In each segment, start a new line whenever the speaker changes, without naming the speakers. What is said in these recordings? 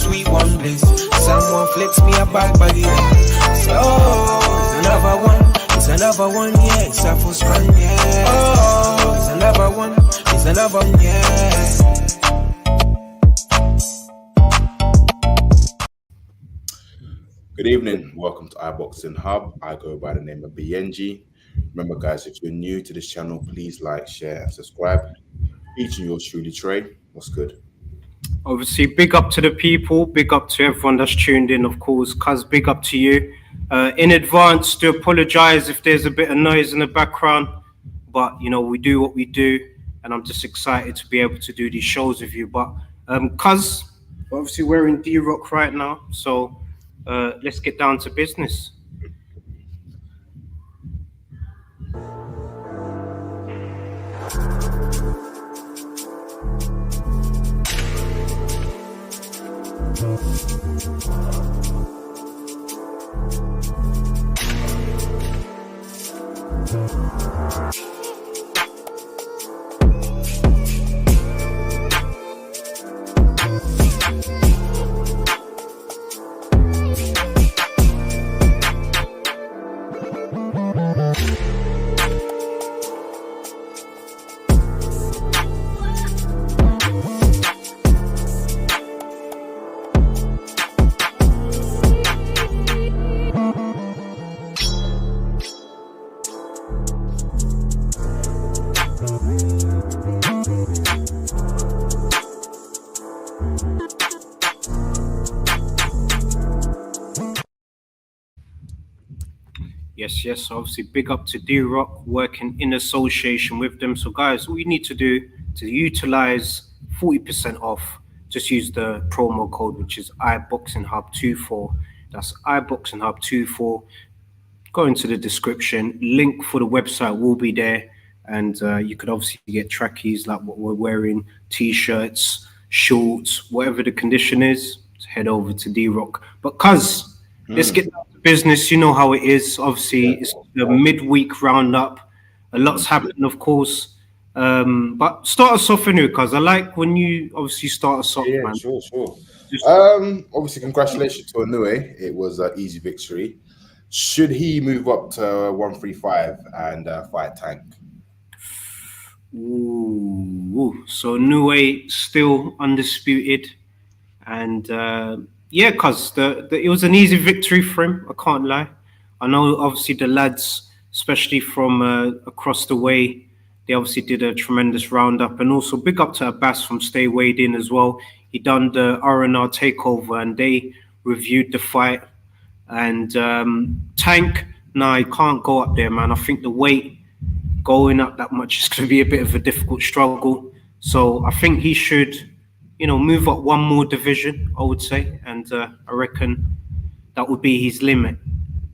sweet one bliss. Someone flicks me a bad body. Say, oh, it's another one. It's another one, yeah. It's a full strong, yeah. Oh, it's another one. It's another one, yeah.
Good evening. Welcome to iBoxingHub. I go by the name of Biyenge. Remember, guys, if you're new to this channel, please like, share, and subscribe. Featuring yours truly, Trey. What's good?
Obviously, big up to the people, big up to everyone that's tuned in, of course. Cuz, big up to you. In advance, to apologize if there's a bit of noise in the background, but you know, we do what we do, and I'm just excited to be able to do these shows with you. But cuz, obviously, we're in D-Rock right now, so let's get down to business. Yes, obviously big up to D-Rock, working in association with them. So guys, all you need to do to utilize 40% off, just use the promo code, which is iBoxingHub24. That's iBoxingHub24. Go into the description, link for the website will be there, and you could obviously get trackies like what we're wearing, t-shirts, shorts, whatever the condition is, head over to D-Rock. But cuz, let's get down to business. You know how it is. Obviously, it's the midweek roundup. A lot's happened, of course. But start us off anyway, cuz I like when you obviously start us off, man.
Sure. Obviously, congratulations to Inoue. It was an easy victory. Should he move up to 135 and fight Tank?
Ooh. So Inoue still undisputed, and yeah, cuz it was an easy victory for him. I can't lie. I know obviously the lads, especially from across the way, they obviously did a tremendous roundup, and also big up to Abbas from STAYWEIGHEDIN as well. He done the R&R takeover, and they reviewed the fight. And Tank, he can't go up there, man. I think the weight going up that much is going to be a bit of a difficult struggle. So I think he should, move up one more division, I would say. And I reckon that would be his limit.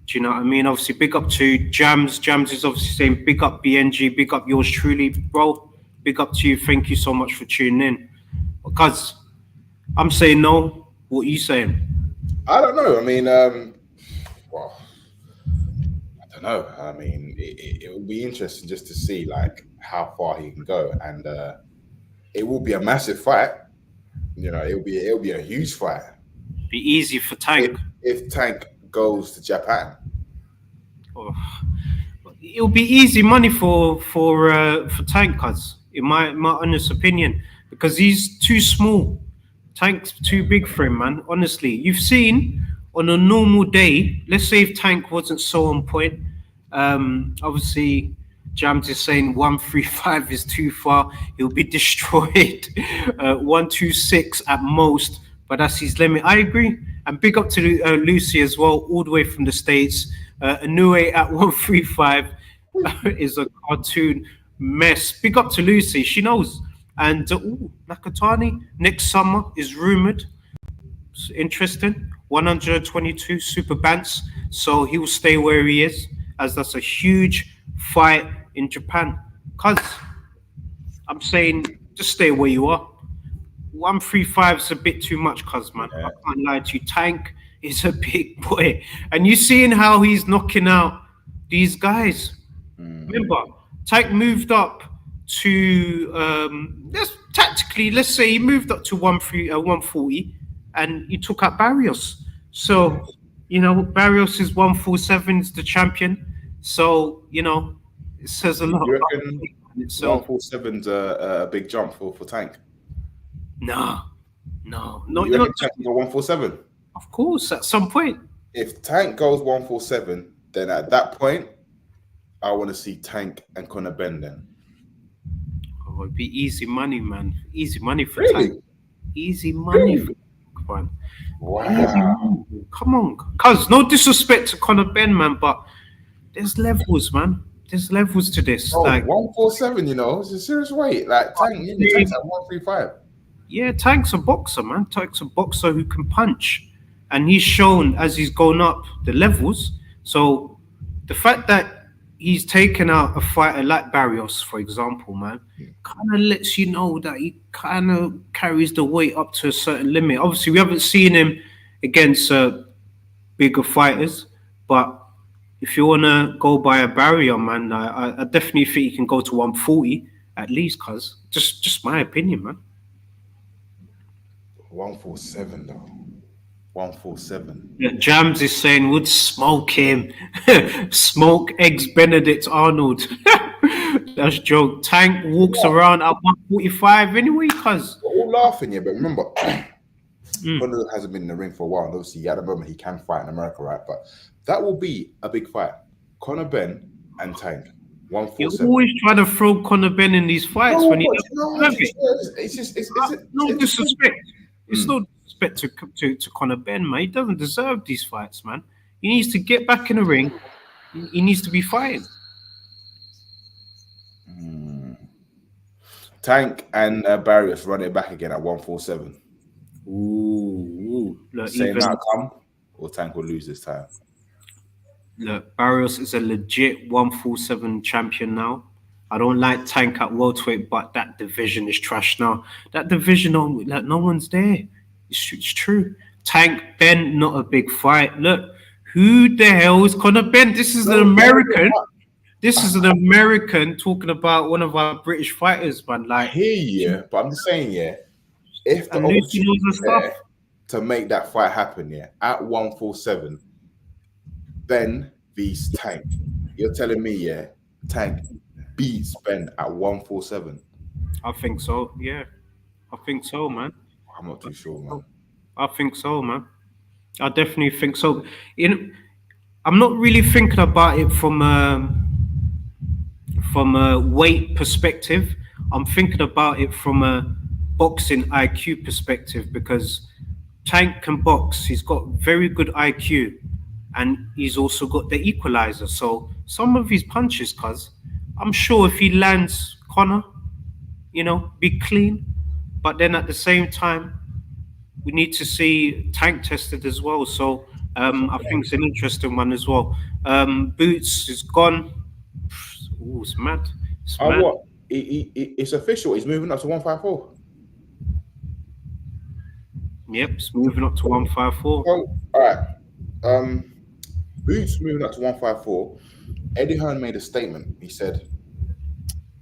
Do you know what I mean? Obviously, big up to Jams. Jams is obviously saying big up Biyenge, big up yours truly, bro. Big up to you. Thank you so much for tuning in. Because I'm saying no. What are you saying?
I don't know. I mean, well, I don't know. I mean, it will be interesting just to see like how far he can go, and it will be a massive fight. It'll be a huge fight.
Be easy for Tank
if Tank goes to Japan.
Oh, it'll be easy money for Tank, cuz in my honest opinion, because he's too small. Tank's too big for him, man. Honestly, you've seen on a normal day. Let's say if Tank wasn't so on point. Obviously, Jams is saying 135 is too far. He'll be destroyed. 126 at most, but that's his limit. I agree. And big up to Lucy as well, all the way from the States. Inoue at 135 is a cartoon mess. Big up to Lucy. She knows. And Nakatani next summer is rumored. It's interesting. 122 super bants. So he will stay where he is, as that's a huge fight in Japan. Cuz I'm saying just stay where you are. 135 is a bit too much, cuz man. I can't lie to you. Tank is a big boy. And you seeing how he's knocking out these guys. Remember, Tank moved up to let's say he moved up to 140, and he took out Barrios. So, you know, Barrios is 147, is the champion. So, you know, it says a lot.
You reckon
So
147's a big jump for Tank?
no,
You reckon Tank can go 147?
of course, at some point.
If Tank goes 147, then at that point, I want to see Tank and Conor Benn then.
Oh, it'd be easy money, man. Easy money for
Really?
Tank. Easy money for man.
Wow.
Come on, cuz no disrespect to Conor Benn, man, but there's levels, man. There's levels to this.
Oh,
like
147, you know, it's a serious weight. Like Tank's at 135.
yeah, Tank's a boxer, man. Tank's a boxer who can punch. And he's shown as he's gone up the levels. So the fact that he's taken out a fighter like Barrios, for example, man, kind of lets you know that he kind of carries the weight up to a certain limit. Obviously, we haven't seen him against bigger fighters, but if you want to go by a barrier, man, I definitely think he can go to 140 at least, cuz. Just my opinion, man.
147 though. 147.
Yeah, Jams is saying would smoke him. Smoke eggs Benedict Arnold. That's joke. Tank walks around at 145 anyway, cuz.
We're all laughing, yeah, but remember, Conor hasn't been in the ring for a while. And obviously, at the moment, he can fight in America, right? But that will be a big fight. Conor Benn and Tank. 147.
You're always trying to throw Conor Benn in these fights when he doesn't deserve it.
It's
No disrespect. It's no disrespect to Conor Benn, man. He doesn't deserve these fights, man. He needs to get back in the ring. He needs to be fighting.
Tank and Barrios run it back again at 147.
Ooh. Look,
Same outcome, or Tank will lose this time.
Look, Barrios is a legit 147 champion now. I don't like Tank at welterweight, but that division is trash now. That division, no one's there. It's true. Tank, Benn, not a big fight. Look, who the hell is Conor Benn? This is an American. This is an American talking about one of our British fighters, man. Like,
I hear you, but I'm just saying, yeah, if the opportunity is there to make that fight happen, yeah, at 147, Benn beats Tank. You're telling me, yeah, Tank beats Benn at 147?
I think so, yeah. I think so, man.
I'm not too sure, man.
I think so, man. I definitely think so. I'm not really thinking about it from a weight perspective. I'm thinking about it from a boxing IQ perspective, because Tank can box. He's got very good IQ, and he's also got the equalizer. So some of his punches, cuz, I'm sure if he lands Conor, you know, be clean. But then at the same time, we need to see Tank tested as well. So I think it's an interesting one as well. Boots is gone. Ooh, it's mad. It's mad.
What? It's official. He's moving up to 154.
Yep, it's moving up to 154.
Well, all right. Boots moving up to 154. Eddie Hearn made a statement. He said,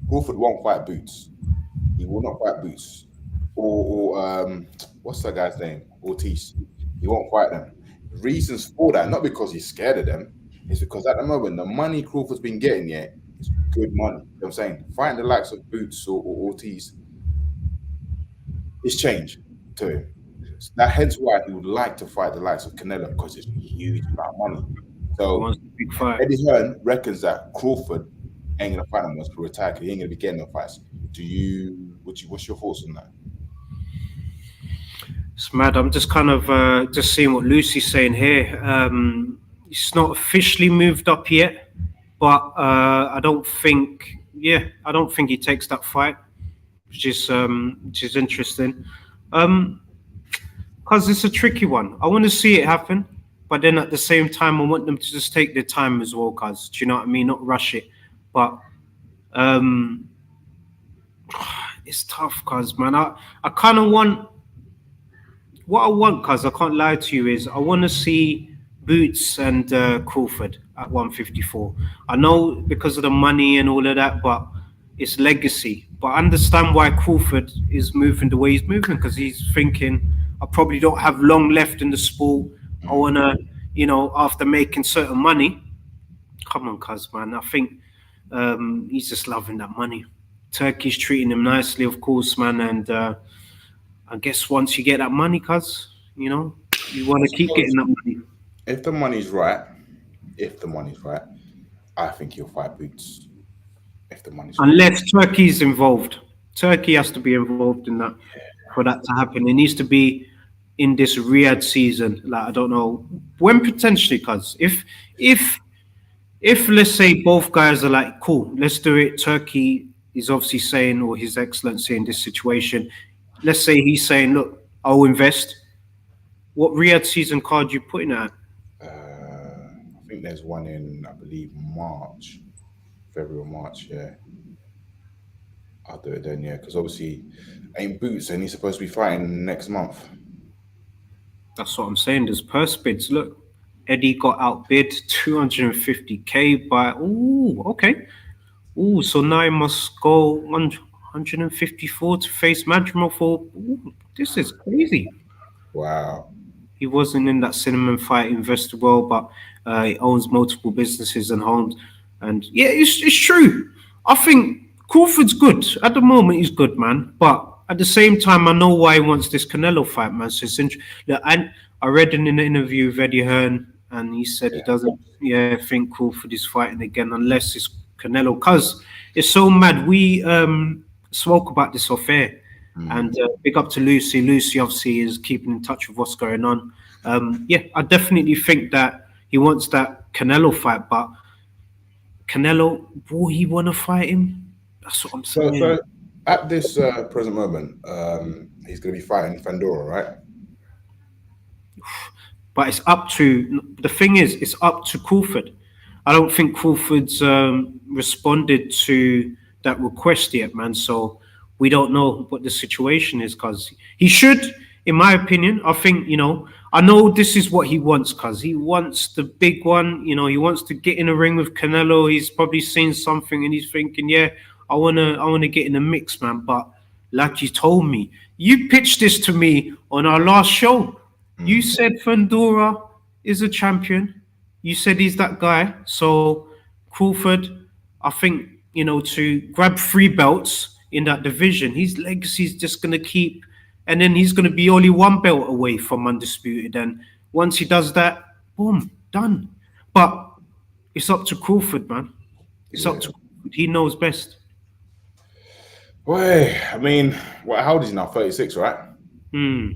Crawford won't fight Boots. He will not fight Boots. Or what's that guy's name? Ortiz. He won't fight them. Reasons for that, not because he's scared of them, is because at the moment, the money Crawford's been getting, yeah, is good money. You know what I'm saying? Fighting the likes of Boots or Ortiz is change to him. Hence why he would like to fight the likes of Canelo, because it's a huge amount of money. So
big fight.
Eddie Hearn reckons that Crawford ain't gonna fight him once for retire. He ain't gonna be getting no fights. What's your thoughts on that?
It's mad. I'm just kind of just seeing what Lucy's saying here. It's not officially moved up yet, but I don't think he takes that fight, which is interesting. Because it's a tricky one. I want to see it happen, but then at the same time, I want them to just take their time as well, cuz, do you know what I mean? Not rush it. But it's tough, cuz, man. I kind of want, what I want, cuz, I can't lie to you, is I want to see Boots and Crawford at 154. I know because of the money and all of that, but it's legacy. But I understand why Crawford is moving the way he's moving, because he's thinking, I probably don't have long left in the sport. I wanna, after making certain money. Come on, cuz man. I think he's just loving that money. Turkey's treating him nicely, of course, man. And I guess once you get that money, cuz, you want to keep getting that money.
If the money's right, I think he'll fight Boots. If the money's right.
Unless Turkey's involved. Turkey has to be involved in that for that to happen. It needs to be in this Riyadh season. Like, I don't know when potentially, cuz if let's say both guys are like, cool, let's do it. Turkey is obviously saying, or His Excellency in this situation, let's say he's saying, look, I'll invest. What Riyadh season card you putting at?
I think there's one in, I believe, February or March, yeah. I'll do it then, yeah, because obviously ain't Boots and he's supposed to be fighting next month.
That's what I'm saying. There's purse bids. Look, Eddie got outbid 250K by, okay. So now he must go 154 to face Madrimov for, this is crazy.
Wow.
He wasn't in that cinnamon fight, invested well, but he owns multiple businesses and homes. And yeah, it's true. I think Crawford's good. At the moment, he's good, man. But at the same time, I know why he wants this Canelo fight, man. So it's interesting. And I read in an interview with Eddie Hearn, and he said he doesn't think Crawford is fighting again unless it's Canelo. Because it's so mad. We spoke about this off air. And big up to Lucy. Lucy obviously is keeping in touch with what's going on. I definitely think that he wants that Canelo fight, but Canelo, will he want to fight him? That's what I'm saying.
So at this present moment, he's going to be fighting Fandora, right?
But it's up to, the thing is, it's up to Crawford. I don't think Crawford's responded to that request yet, man. So we don't know what the situation is, because he should, in my opinion, I think, I know this is what he wants, because he wants the big one, he wants to get in a ring with Canelo. He's probably seen something and he's thinking, I wanna get in the mix, man. But like you told me, you pitched this to me on our last show. You said Fandora is a champion. You said he's that guy. So Crawford, I think, to grab 3 belts in that division, his legacy is just going to keep, and then he's going to be only 1 belt away from undisputed. And once he does that, boom, done. But it's up to Crawford, man. It's up to Crawford. He knows best.
Boy, I mean, how old is he now? 36, right?
2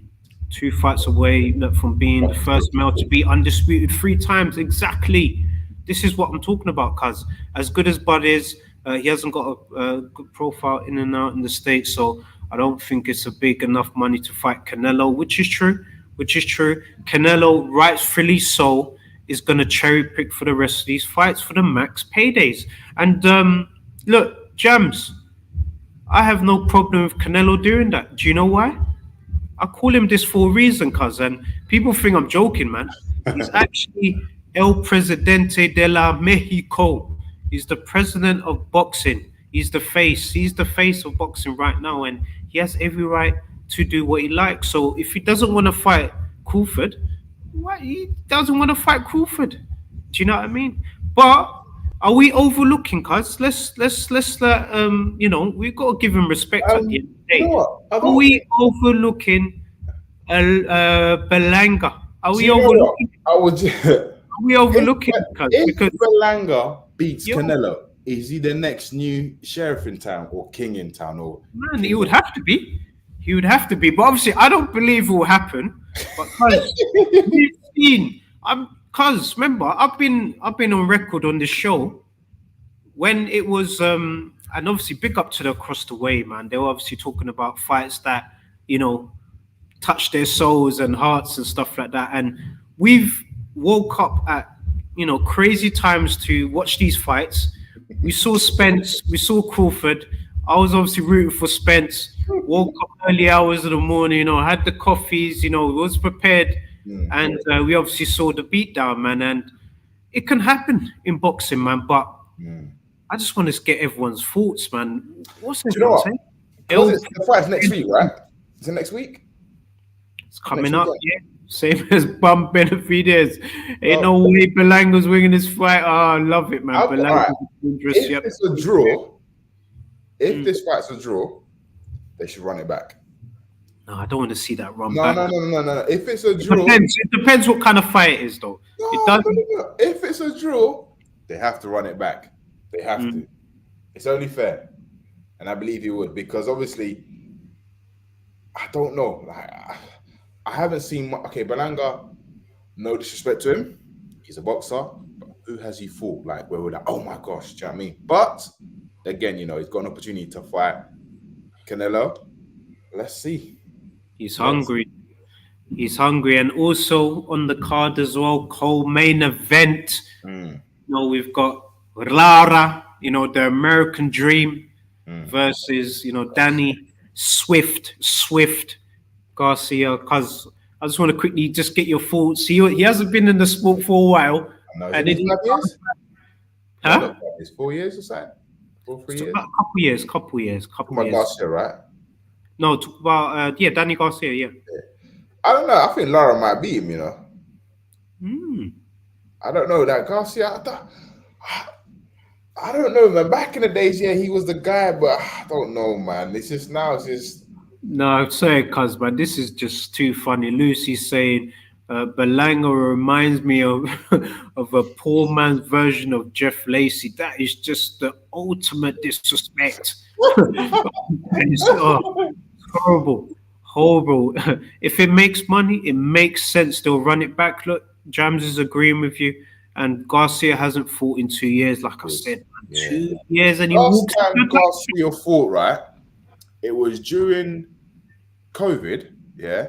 fights away from being the first male to be undisputed 3 times. Exactly. This is what I'm talking about, cuz as good as Bud is, he hasn't got a good profile in and out in the States, so I don't think it's a big enough money to fight Canelo, which is true. Canelo, rightfully so, is going to cherry pick for the rest of these fights for the max paydays. And look, Jams, I have no problem with Canelo doing that. Do you know why? I call him this for a reason, cuz, and people think I'm joking, man. He's actually El Presidente de la Mexico. He's the president of boxing. He's the face. He's the face of boxing right now, and he has every right to do what he likes. So if he doesn't want to fight Crawford, why he doesn't want to fight Crawford? Do you know what I mean? But are we overlooking, cuz? Let's we've got to give him respect at the end of the day. Are we overlooking Belanga? Are we overlooking? Are we overlooking?
If Belanga beats Canelo, is he the next new sheriff in town or king in town? Or
man, he would have to be. He would have to be. But obviously, I don't believe it will happen. But we've seen. Cause remember, I've been on record on this show when it was and obviously big up to the Across the Way, man. They were obviously talking about fights that touch their souls and hearts and stuff like that. And we've woke up at crazy times to watch these fights. We saw Spence, we saw Crawford. I was obviously rooting for Spence. Woke up early hours of the morning, had the coffees, was prepared. And we obviously saw the beatdown, man. And it can happen in boxing, man. But I just want to get everyone's thoughts, man. What's everyone saying?
The fight's next week, right? Is it next week?
It's coming up, yeah. Same as Bum Benavidez. Ain't no
Well,
way Belanga's winning this fight. Oh, I love it, man.
all right.
Belanga's dangerous.
If
Yep.
it's a draw, if this fight's a draw, they should run it back.
No, I don't want to see that run
No,
back.
no. If it's a draw,
It depends what kind of fight it is, though. It does.
No. If it's a draw, they have to run it back. They have to. It's only fair, and I believe he would, because obviously, I don't know. Like, I haven't seen. Okay, Belanga. No disrespect to him, he's a boxer. But who has he fought? Like, where we're like, oh my gosh, do you know what I mean? But again, he's got an opportunity to fight Canelo. Let's see.
He's hungry. He's hungry, and also on the card as well, co-main event. We've got Lara, the American Dream, versus Danny Swift Garcia. Because I just want to quickly just get your thoughts. He hasn't been in the sport for a while, and
it's 5 years.
Huh?
It's 4 years or so. 3 years.
A couple years.
Garcia, right?
No, talk about Danny Garcia. Yeah.
I don't know. I think Lara might beat him. I don't know that Garcia. I don't know, man. Back in the days, yeah, he was the guy, but I don't know, man. It's just
No, sorry, cuz, man. This is just too funny. Lucy's saying Belanga reminds me of of a poor man's version of Jeff Lacey. That is just the ultimate disrespect. And it's horrible. If it makes money, it makes sense. They'll run it back. Look, Jams is agreeing with you. And Garcia hasn't fought in 2 years, like I said. 2 years, and he
last time Garcia fought, right? It was during COVID. Yeah,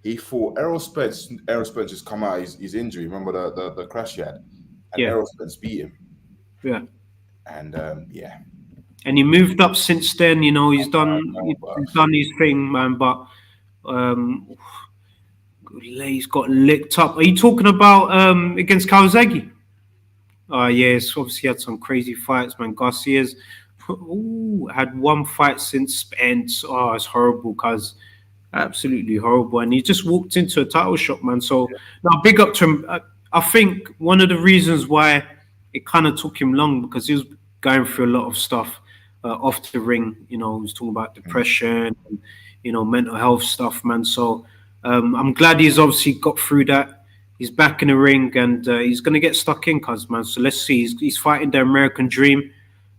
he fought Errol Spence. Errol Spence just come out his injury. Remember the crash he had, and Errol Spence beat him.
Yeah,
and
and he moved up since then. He's done his thing, man. But he's got licked up. Are you talking about against Kawasaki? Yes, obviously had some crazy fights, man. Garcia's had one fight since Spence. It's horrible, cuz absolutely horrible. And he just walked into a title shot, man. So now big up to him. I think one of the reasons why it kind of took him long, because he was going through a lot of stuff off the ring. He was talking about depression and mental health stuff, man. So I'm glad he's obviously got through that. He's back in the ring, and he's going to get stuck in, cuz, man. So let's see. He's fighting the American Dream.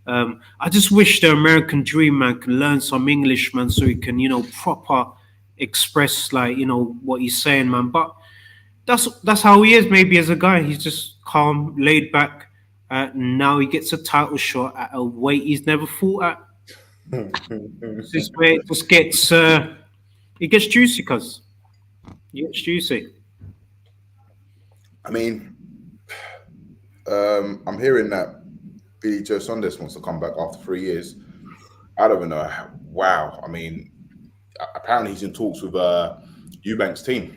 I just wish the American Dream, man, can learn some English, man, so he can, proper express, like, what he's saying, man. But that's how he is, maybe, as a guy. He's just calm, laid back. Now he gets a title shot at a weight he's never fought at. This way it just gets, it gets juicy, cuz. It gets juicy.
I mean, I'm hearing that Billy Joe Saunders wants to come back after 3 years. I don't even know. Wow. I mean, apparently he's in talks with Eubank's team.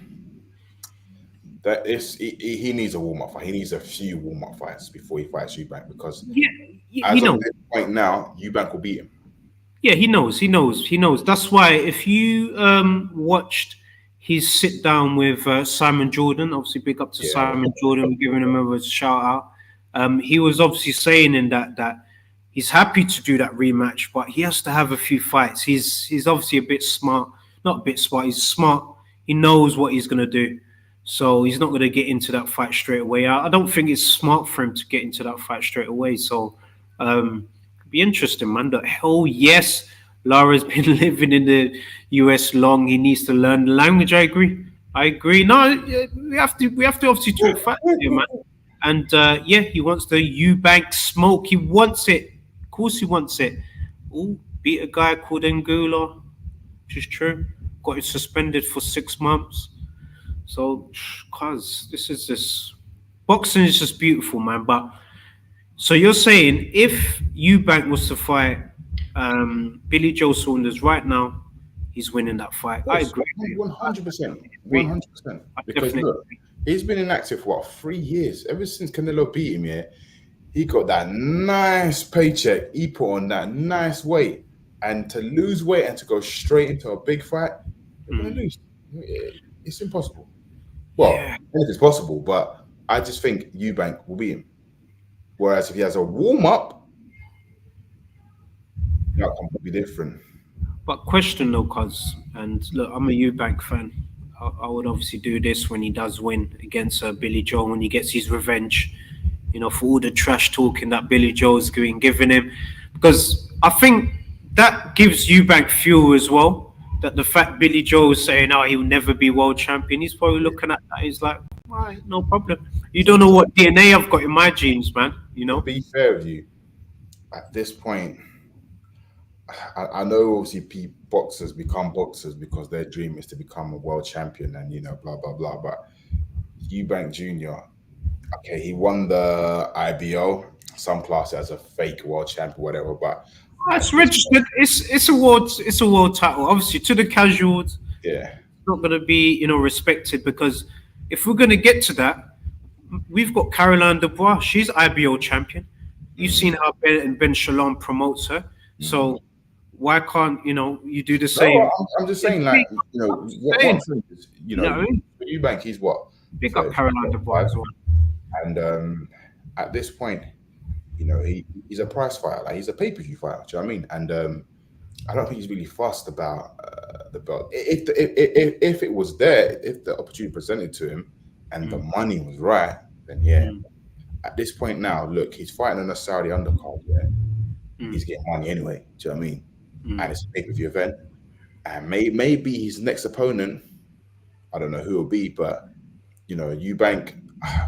That is, he needs a warm-up fight. He needs a few warm-up fights before he fights Eubank, because as of this point now, Eubank will beat him.
Yeah, he knows. That's why if you watched his sit down with Simon Jordan, obviously big up to Simon Jordan, giving him a shout out. He was obviously saying in that he's happy to do that rematch, but he has to have a few fights. He's obviously a bit smart, not a bit smart. He's smart. He knows what he's gonna do, so he's not gonna get into that fight straight away. I don't think it's smart for him to get into that fight straight away. So, be interesting, man. But hell yes. Lara's been living in the US long. He needs to learn the language. I agree. No, we have to obviously do a fight here, man. And he wants the Eubank smoke. He wants it. Of course, he wants it. Beat a guy called Ngula, which is true. Got it suspended for 6 months. So, cuz this boxing is just beautiful, man. But so you're saying if Eubank was to fight Billy Joe Saunders right now, he's winning that fight. I agree.
100%. 100%. Because look, he's been inactive for 3 years. Ever since Canelo beat him, he got that nice paycheck. He put on that nice weight, and to lose weight and to go straight into a big fight, you're gonna lose. It's impossible. Well,
Yeah.
anything's possible, but I just think Eubank will beat him. Whereas if he has a warm up, the outcome will be different.
But question though, cuz, and look, I'm a Eubank fan. I would obviously do this when he does win against Billy Joe, when he gets his revenge, for all the trash talking that Billy Joe's giving him. Because I think that gives Eubank fuel as well. That the fact Billy Joe is saying, oh, he'll never be world champion, he's probably looking at that. He's like, all right, no problem. You don't know what DNA I've got in my genes, man.
To be fair with you, at this point, I know obviously boxers become boxers because their dream is to become a world champion and blah blah blah. But Eubank Jr., okay, he won the IBO, some class as a fake world champion, whatever. But
it's registered. It's a world title. Obviously, to the casuals,
yeah,
it's not going to be respected, because if we're going to get to that, we've got Caroline Dubois. She's IBO champion. You've seen how Ben Shalom promotes her. So why can't you do the same?
No, I'm just saying, like, what I'm saying is, Eubank, he's what?
Big up Caroline Dubois as well.
And at this point, he's a prize fighter. Like, he's a pay-per-view fighter. Do you know what I mean? And I don't think he's really fussed about the belt. If it was there, if the opportunity presented to him and the money was right, then yeah. At this point now, look, he's fighting on a Saudi undercard. Yeah, he's getting money anyway. Do you know what I mean? And it's a pay-per-view event. And maybe his next opponent, I don't know who it'll be, but Eubank,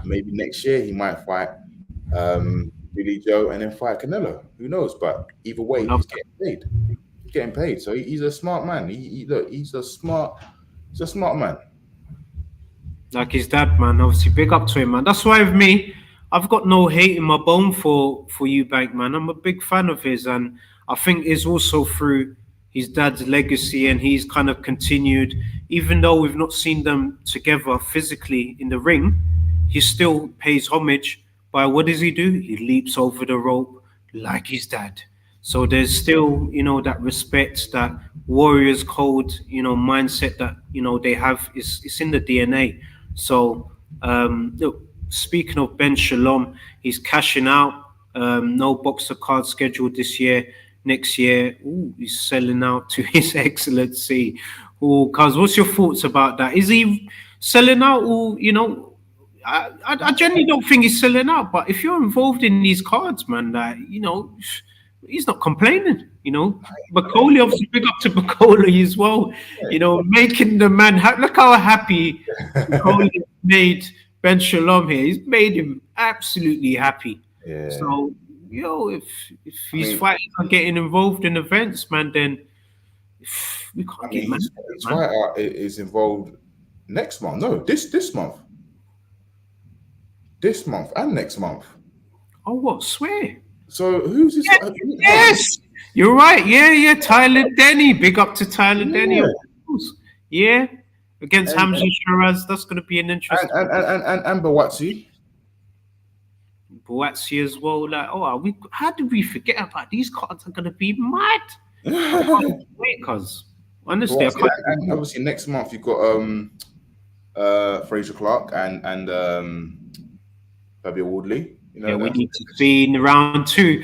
maybe next year he might fight Billy Joe and then fight Canelo. Who knows? But either way, he's getting paid. He's getting paid. So he's a smart man. He's a smart man.
Like his dad, man. Obviously, big up to him, man. That's why with me, I've got no hate in my bone for Eubank, man. I'm a big fan of his, and I think it's also through his dad's legacy, and he's kind of continued, even though we've not seen them together physically in the ring, he still pays homage by what does he do? He leaps over the rope like his dad. So there's still, that respect, that warriors code, mindset that, they have. It's in the DNA. So, look, speaking of Ben Shalom, he's cashing out. No boxer card scheduled this year. Next year, he's selling out to His Excellency. Cuz, what's your thoughts about that? Is he selling out, or I generally don't think he's selling out. But if you're involved in these cards, man, he's not complaining. Bacoli, obviously, big up to Bacoli as well. Making the man look how happy Bacoli made Ben Shalom here. He's made him absolutely happy.
Yeah.
So, if he's fighting and getting involved in events, man, then we can't get mad.
His fighter is involved next month. No, this month. This month and next month.
Oh, what? Swear.
So who's his?
Yes, you're right. Yeah. Tyler Denny. Big up to Tyler Denny. Of course. Yeah. Against Hamza Shiraz. That's going to be an interesting.
And Bawatsi.
Boatsi as well. Like, how did we forget about these cards? Are going to be mad. Wait, cuz honestly,
and obviously next month you've got Fraser Clark and Fabio Woodley.
We need to see in round 2.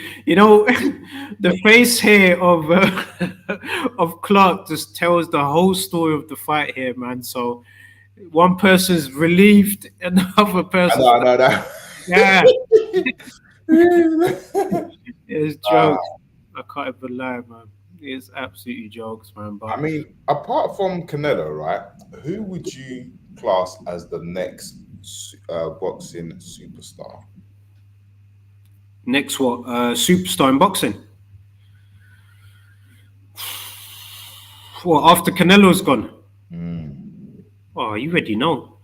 The face here of Clark just tells the whole story of the fight here, man. So one person's relieved, another person.
No.
Yeah. It's jokes. I can't even lie, man. It's absolutely jokes, man. But
I mean, apart from Canelo, right? Who would you class as the next boxing superstar?
Next what? Superstar in boxing? Well, after Canelo's gone? Oh, you already know.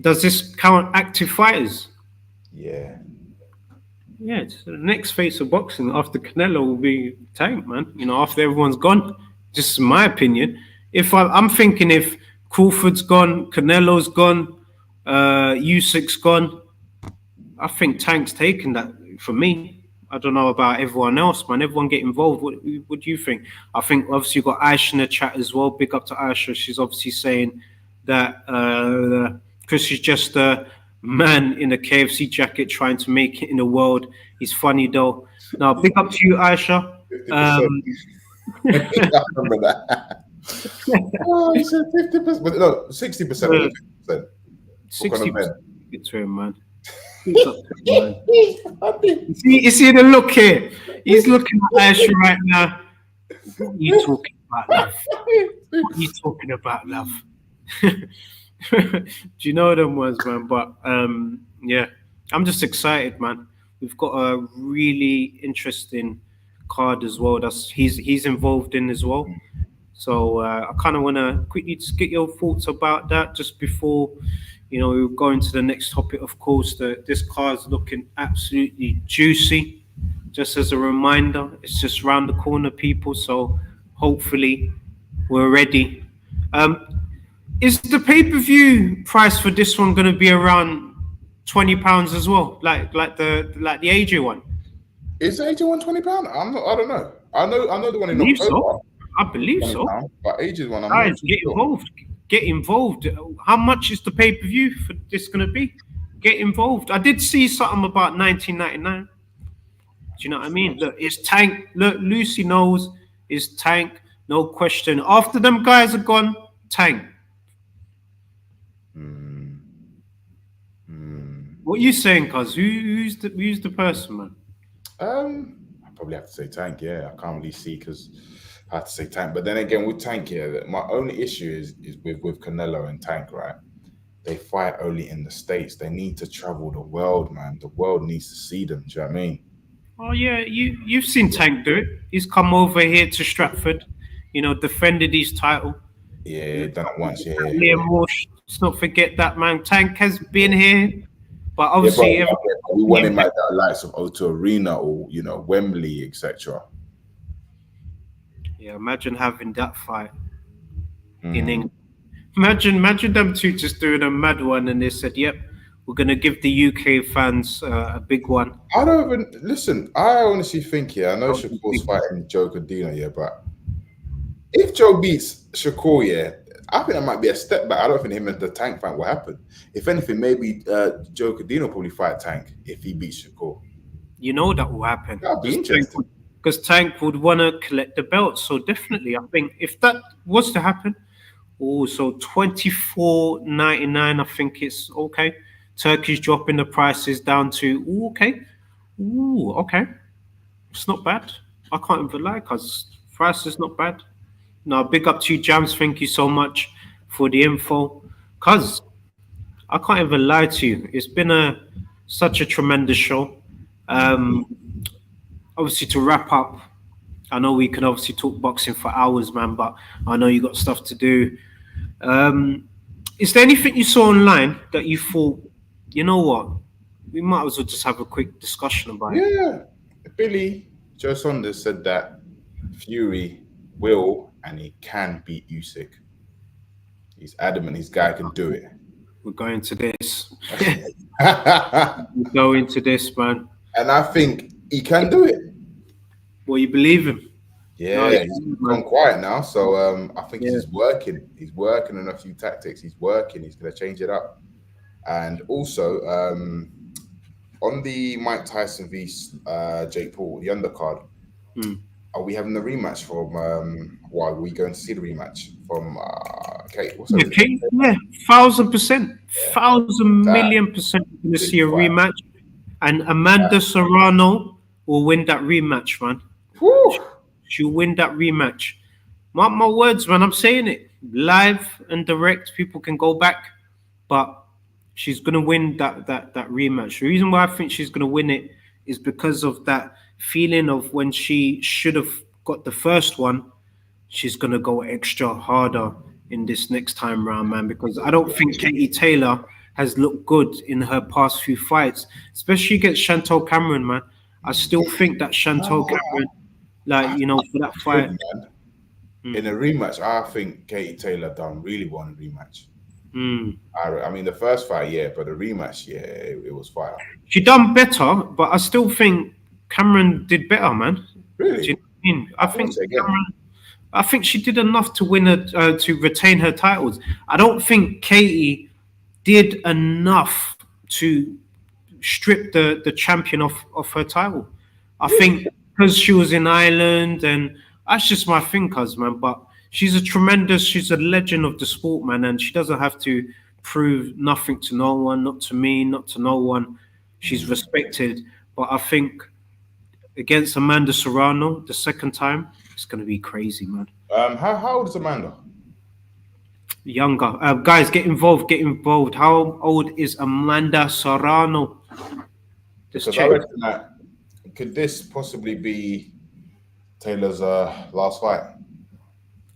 Does this count active fighters?
Yeah.
Yeah, so the next face of boxing after Canelo will be Tank, man. After everyone's gone. Just my opinion. If I'm thinking if Crawford's gone, Canelo's gone, Usyk's gone, I think Tank's taken that for me. I don't know about everyone else, man. Everyone get involved. What do you think? I think obviously you got Aisha in the chat as well. Big up to Aisha. She's obviously saying that Chris is just a man in a KFC jacket trying to make it in the world. He's funny though. Now, big up to you, Aisha.
50%. I remember that. Oh, he said 50%, but no, 60%. 50%.
60%. It's him, man. You see the look here. He's looking at Aisha right now. What are you talking about, love? What are you talking about, love? Do you know them ones, man? But yeah, I'm just excited, man. We've got a really interesting card as well. He's involved in as well. So I kind of want to quickly just get your thoughts about that just before, we go into the next topic. Of course, this card's looking absolutely juicy. Just as a reminder, it's just round the corner, people. So hopefully we're ready. Is the pay-per-view price for this one going to be around £20 as well, like the AJ one?
Is the AJ one £20? I don't know. I know the one in October.
I believe so.
But AJ's one,
guys, get involved. Get involved. How much is the pay-per-view for this going to be? Get involved. I did see something about $19.99. Do you know what I mean? Look, it's Tank. Look, Lucy knows it's Tank. No question. After them guys are gone, Tank. What are you saying, cuz? Who's the person, man?
I probably have to say Tank. Yeah, I can't really see because I have to say Tank. But then again, with Tank here, my only issue is with Canelo and Tank, right? They fight only in the States. They need to travel the world, man. The world needs to see them. Do you know what I mean?
Oh yeah, you've seen Tank do it. He's come over here to Stratford, defended his title.
Yeah, done it once. Yeah.
Liam Walsh, let's not forget that, man. Tank has been here, but obviously
we want him at the likes of O2 Arena or Wembley, etc.
Yeah, imagine having that fight in England. Imagine them two just doing a mad one, and they said, "Yep, we're gonna give the UK fans a big one."
I don't even listen. I honestly think, I know Shakur's fighting Joe Cordino, but if Joe beats Shakur, I think that might be a step back. I don't think him and the Tank fight will happen. If anything, maybe Joe Cordino probably fight Tank if he beats Shakur.
You know that will happen.
That'd be interesting.
Because Tank would want to collect the belt. So definitely, I think if that was to happen, so $24.99, I think it's okay. Turkey's dropping the prices down to okay. It's not bad. I can't even lie, because price is not bad. Now, big up to you, Jams. Thank you so much for the info. Cuz I can't even lie to you. It's been such a tremendous show. Obviously, to wrap up, I know we can obviously talk boxing for hours, man, but I know you got stuff to do. Is there anything you saw online that you thought, you know what, we might as well just have a quick discussion about it?
Yeah. Billy Joe Saunders said that Fury will and he can beat Usyk. He's adamant his guy can do it.
We're going to this. We're going to this, man.
And I think he can do it.
Well, you believe him?
Yeah, he's gone quiet now. So I think he's working. He's working on a few tactics. He's working. He's going to change it up. And also, on the Mike Tyson v Jake Paul, the undercard, are we having the rematch from, are we going to see the rematch from Kate?
Kate, 1,000%, 1,000,000,000% going to see a rematch. And Amanda Serrano will win that rematch, man.
Woo.
She'll win that rematch. Mark my words, man. I'm saying it live and direct. People can go back, but she's gonna win that rematch. The reason why I think she's gonna win it is because of that feeling of when she should have got the first one. She's gonna go extra harder in this next time round, man. Because I don't think Katie Taylor has looked good in her past few fights, especially against Chantal Cameron, man. I still think that Chantal Cameron, for that fight.
In a rematch, I think Katie Taylor done really well in a rematch. I mean, the first fight, but the rematch, it was fire.
She done better, but I still think Cameron did better, man.
Really?
Do you know what I mean? I think
say again.
I think she did enough to win to retain her titles. I don't think Katie did enough to strip the champion of her title. I think because she was in Ireland, and that's just my thing, cuz man. But she's a legend of the sport, man, and she doesn't have to prove nothing to no one, not to me, not to no one. She's respected. But I think against Amanda Serrano the second time, it's gonna be crazy, man.
How old is Amanda?
Younger. Guys, get involved, get involved. How old is Amanda Serrano? Just
Because I
check.
reckon that could this possibly be Taylor's last fight?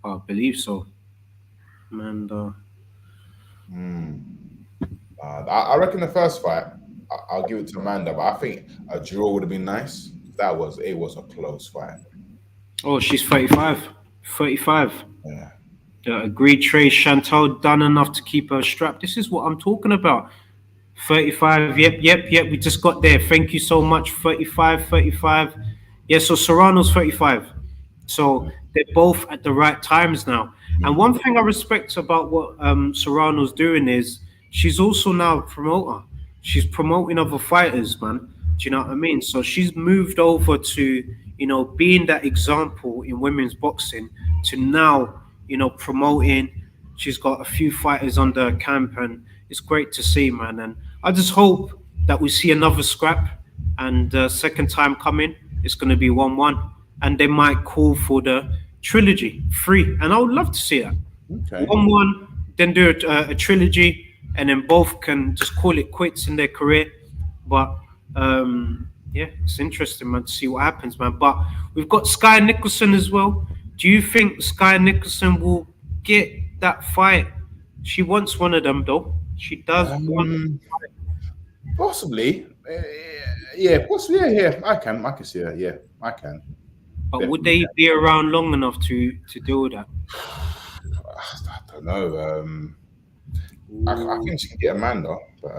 I believe so. Amanda.
I reckon the first fight, I'll give it to Amanda, but I think a draw would have been nice. It was a close fight.
Oh, she's 35. 35.
Yeah.
Agreed trade. Chantal done enough to keep her strapped. This is what I'm talking about. 35. Yep. We just got there. Thank you so much. 35. Yeah, so Serrano's 35. So they're both at the right times now. And one thing I respect about what Serrano's doing is she's also now a promoter. She's promoting other fighters, man. Do you know what I mean? So she's moved over to, being that example in women's boxing to now, promoting. She's got a few fighters under camp, and it's great to see, man. And I just hope that we see another scrap, and second time coming, it's going to be 1-1. And they might call for the trilogy 3. And I would love to see that.
Okay.
1-1, then do a trilogy, and then both can just call it quits in their career. But yeah, it's interesting, man, to see what happens, man. But we've got Sky Nicholson as well. Do you think Sky Nicholson will get that fight? She wants one of them, though. She does want.
Possibly. Yeah, possibly. Yeah, I can see that. Yeah, I can.
But would they be around long enough to deal with that?
I don't know. I think she can get Amanda, but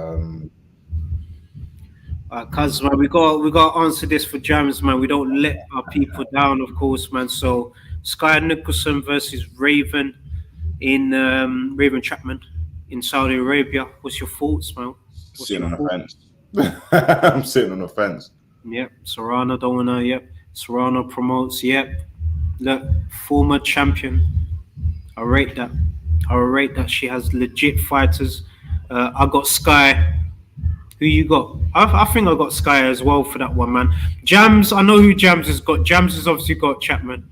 Cuz man, we got to answer this for Jams, man. We don't let our people down, of course, man. So Sky Nicholson versus Raven in Raven Chapman in Saudi Arabia. What's your thoughts, man?
sitting on the fence. I'm sitting on the fence.
Yep. Serrano don't wanna. Yep. Serrano promotes. Yep. Look, former champion. I rate that. She has legit fighters. I got Sky. Who you got? I think I got Sky as well for that one, man. Jams, I know who Jams has got. Jams has obviously got Chapman.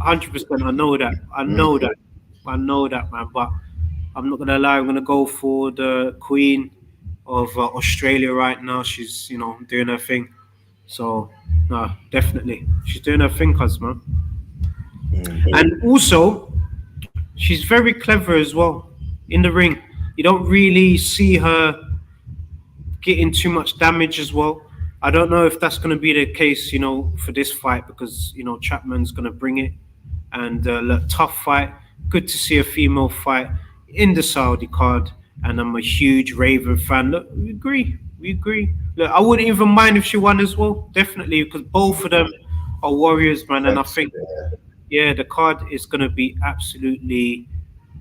100%. I know that. I know that, man. But I'm not gonna lie. I'm gonna go for the Queen of Australia right now. She's doing her thing. So no, definitely she's doing her thing, cuz man. And also, she's very clever as well in the ring. You don't really see her getting too much damage as well. I don't know if that's going to be the case, for this fight, because Chapman's going to bring it. And look, tough fight. Good to see a female fight in the Saudi card. And I'm a huge Raven fan. Look, we agree. Look, I wouldn't even mind if she won as well. Definitely, because both of them are warriors, man. And I think, the card is going to be absolutely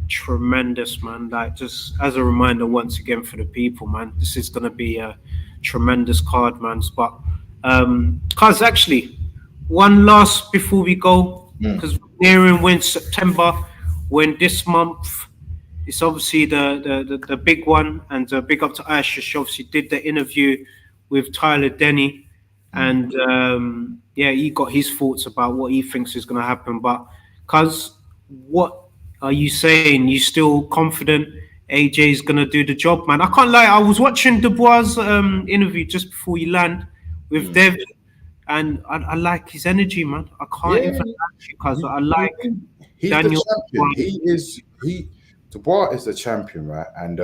tremendous, man. Like, just as a reminder once again for the people, man, this is going to be a tremendous card, man. But cuz actually, one last before we go, because we're nearing when September, when this month it's obviously the big one. And big up to Aisha. She obviously did the interview with Tyler Denny, and he got his thoughts about what he thinks is going to happen. But cuz, what are you saying? You still confident AJ is gonna do the job, man? I can't lie. I was watching Dubois' interview just before you land with Dev, and I like his energy, man. I can't even lie because I like
he's
Daniel.
The champion. Dubois is the champion, right? And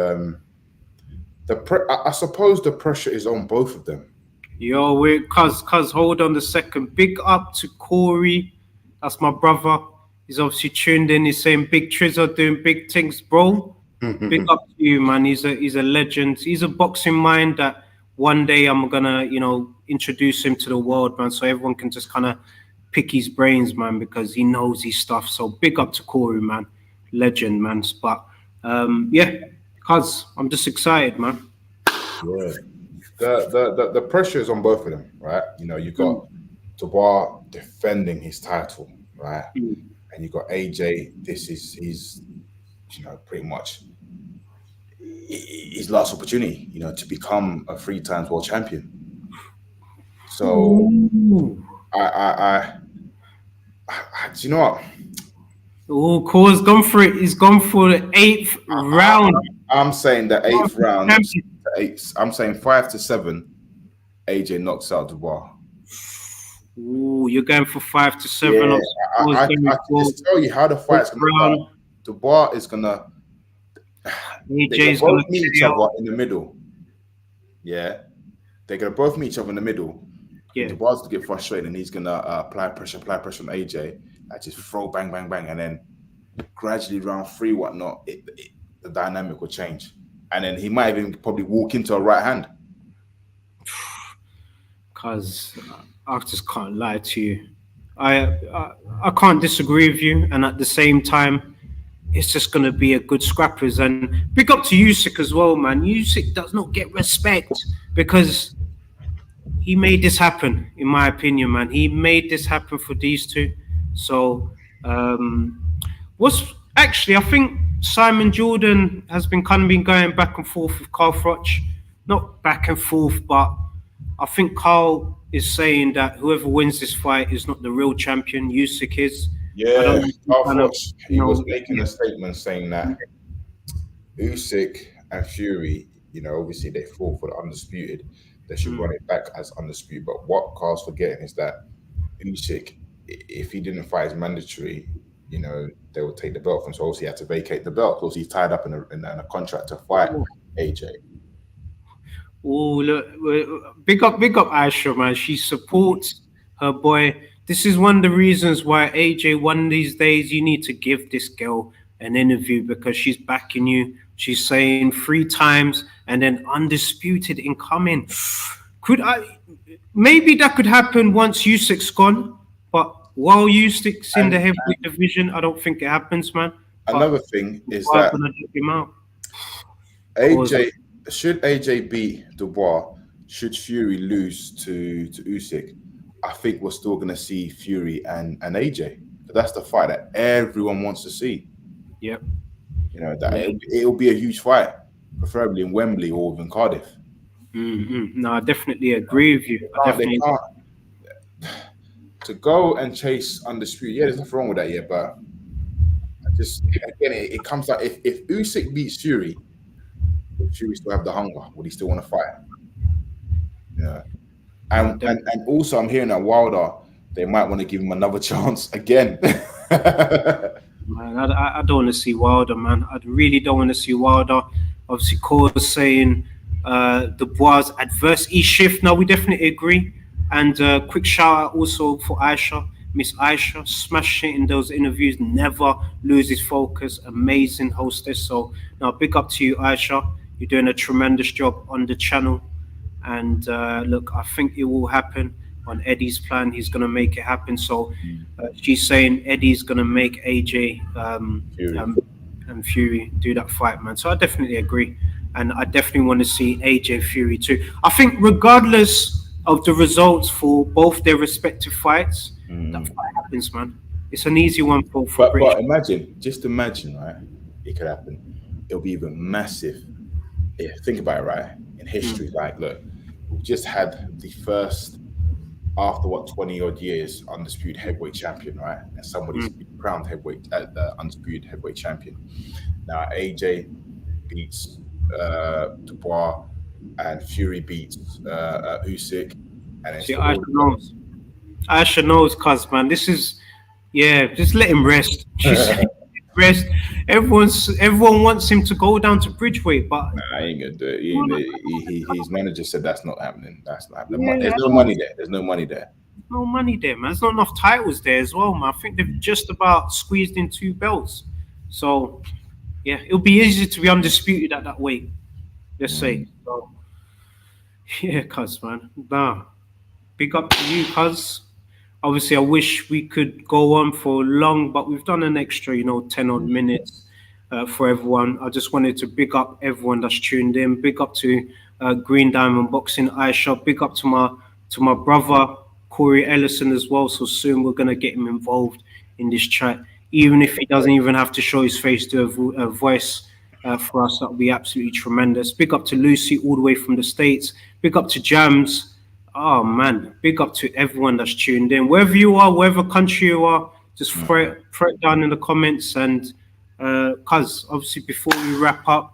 I suppose the pressure is on both of them.
Yo, cuz hold on a second. Big up to Corey. That's my brother. He's obviously tuned in. He's saying Big Trizzer doing big things, bro. Big up to you, man. He's a legend. He's a boxing mind that one day I'm gonna, introduce him to the world, man, so everyone can just kind of pick his brains, man, because he knows his stuff. So big up to Corey, man, legend, man. But cuz I'm just excited, man.
Yeah. The pressure is on both of them, right? You've got Dubois defending his title, right? And you've got AJ. This is his, pretty much his last opportunity, to become a 3-time world champion. So I do you know what?
Oh, Core's gone for it. He's gone for the 8th round.
I'm saying the 8th round. I'm saying 5-7. AJ knocks out Dubois.
Ooh, you're going for 5-7.
Yeah, I can just tell you how the fight's going to go. Dubois is going to.
AJ's going to
meet each other in the middle. Yeah, they're going to both meet each other in the middle. Yeah, Dubois is going to get frustrated, and he's going to apply pressure on AJ. Just throw bang, bang, bang, and then gradually round 3, whatnot, the dynamic will change, and then he might even probably walk into a right hand.
Cause I just can't lie to you. I can't disagree with you, and at the same time, it's just gonna be a good scrappers. And big up to Usyk as well, man. Usyk does not get respect because he made this happen, in my opinion, man. He made this happen for these two. So, I think Simon Jordan has been going back and forth with Carl Froch. Not back and forth, but I think Carl is saying that whoever wins this fight is not the real champion. Usyk is.
Yeah, Carl Froch, he was making a statement saying that Usyk and Fury, obviously they fought for the undisputed. They should run it back as undisputed. But what Carl's forgetting is that Usyk, if he didn't fight as mandatory, they would take the belt from him. So obviously he had to vacate the belt because he's tied up in a contract to fight AJ.
Oh, look, big up Aisha, man. She supports her boy. This is one of the reasons why AJ, one of these days, you need to give this girl an interview because she's backing you. She's saying 3 times and then undisputed incoming. Maybe that could happen once Usyk's gone, but while Usyk's in the heavyweight division, I don't think it happens, man.
Another thing is that should AJ beat Dubois, should Fury lose to Usyk, I think we're still going to see Fury and AJ. That's the fight that everyone wants to see.
Yep.
It'll be a huge fight, preferably in Wembley or in Cardiff.
No, I definitely agree with you.
To go and chase undisputed, there's nothing wrong with that, but it comes out if Usyk beats Fury, would Fury still have the hunger? Would he still want to fight? Yeah. And also I'm hearing that Wilder, they might want to give him another chance again.
Man, I don't want to see Wilder, man. I really don't want to see Wilder. Obviously, Core's saying Dubois' adversity shift. No, we definitely agree. And quick shout out also for Aisha. Miss Aisha, smash it in those interviews, never loses focus, amazing hostess. So now big up to you, Aisha. You're doing a tremendous job on the channel. And look, I think it will happen on Eddie's plan. He's going to make it happen. So she's saying Eddie's going to make AJ and Fury do that fight, man. So I definitely agree. And I definitely want to see AJ Fury too. I think regardless of the results for both their respective fights, that fight happens, man. It's an easy one for British.
But imagine, right? It could happen. It'll be even massive. Yeah, think about it, right? In history, like, look, we just had the first, after 20 odd years, undisputed heavyweight champion, right? And somebody's crowned undisputed heavyweight champion. Now AJ beats Dubois, and Fury beats Usyk. And
see, Aisha knows, cuz, man. This is, just let him rest. Rest. Everyone wants him to go down to Bridgeweight, but
I ain't gonna do it. His manager said that's not happening. That's not happening. There's no money there. There's no money there.
No money there, man. There's not enough titles there as well, man. I think they've just about squeezed in 2 belts. So it'll be easy to be undisputed at that weight. Let's say. So Yeah, cuz man. Nah, big up to you, cuz. Obviously, I wish we could go on for long, but we've done an extra, 10 odd minutes for everyone. I just wanted to big up everyone that's tuned in. Big up to Green Diamond Boxing Eye Shop. Big up to my brother Corey Ellison as well. So soon we're gonna get him involved in this chat, even if he doesn't even have to show his face to a voice for us. That would be absolutely tremendous. Big up to Lucy all the way from the States. Big up to Jams. Oh man, big up to everyone that's tuned in. Wherever you are, wherever country you are, just throw it down in the comments. And cuz obviously before we wrap up,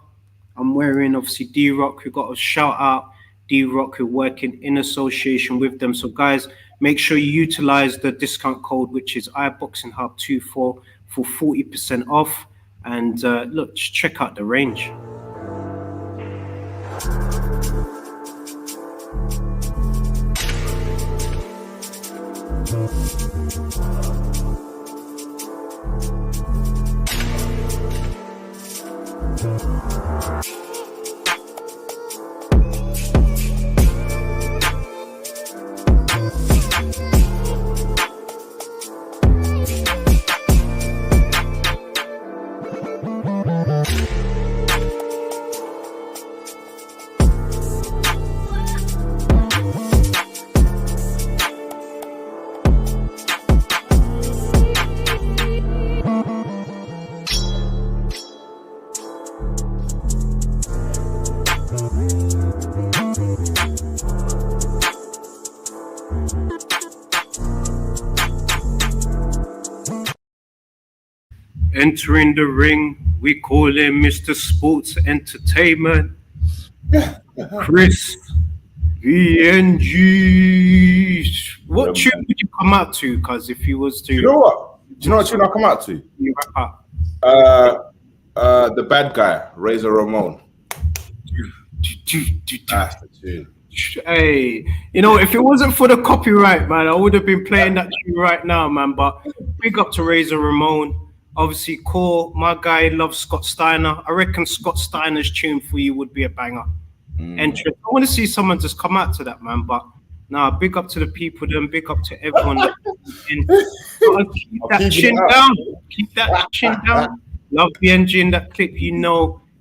I'm wearing obviously D-Rock. We got a shout out D-Rock who working in association with them. So guys, make sure you utilize the discount code, which is iBoxingHub24 for 40% off. And look, just check out the range. Entering the ring, we call him Mr. Sports Entertainment, Chris Biyenge. What tune would you come out to? Because if you was to,
Do you know what tune I come out to?
you wrap up.
The Bad Guy, Razor Ramon. That's the tune.
Hey, if it wasn't for the copyright, man, I would have been playing that tune right now, man. But big up to Razor Ramon. Obviously, Core, my guy loves Scott Steiner. I reckon Scott Steiner's tune for you would be a banger. Entrance. I want to see someone just come out to that, man. But nah, big up to the people, then big up to everyone. Keep that chin down. Keep that chin down. Love Biyenge in that clip.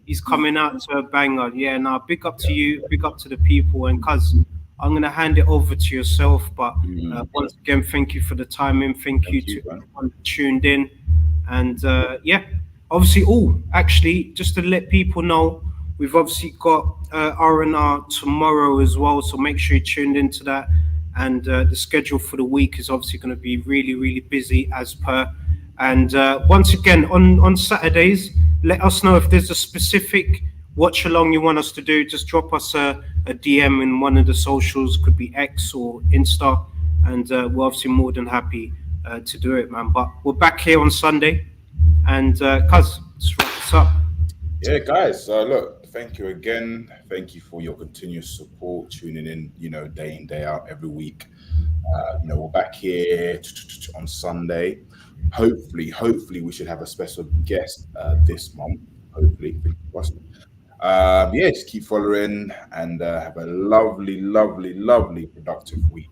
He's coming out to a banger. Yeah, nah, big up to you. Big up to the people. And cuz I'm going to hand it over to yourself. But once again, thank you for the timing. Thank you to everyone that tuned in. And yeah, obviously, actually, just to let people know, we've obviously got R&R tomorrow as well. So make sure you tuned into that. And the schedule for the week is obviously going to be really, really busy as per. And once again, on Saturdays, let us know if there's a specific watch along you want us to do. Just drop us a DM in one of the socials, could be X or Insta. And we're obviously more than happy to do it, man. But we're back here on Sunday. And cuz, let's wrap this up.
Yeah, guys. Look, thank you again. Thank you for your continuous support, tuning in, day in, day out, every week. We're back here on Sunday. Hopefully, we should have a special guest this month. Hopefully, yeah, just keep following and have a lovely, lovely, lovely, productive week.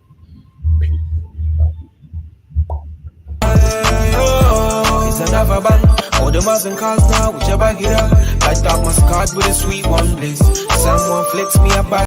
It's another bang. All the Muslim cars now, whichever get up. I start my card with a sweet one, please. Someone flicks me a back.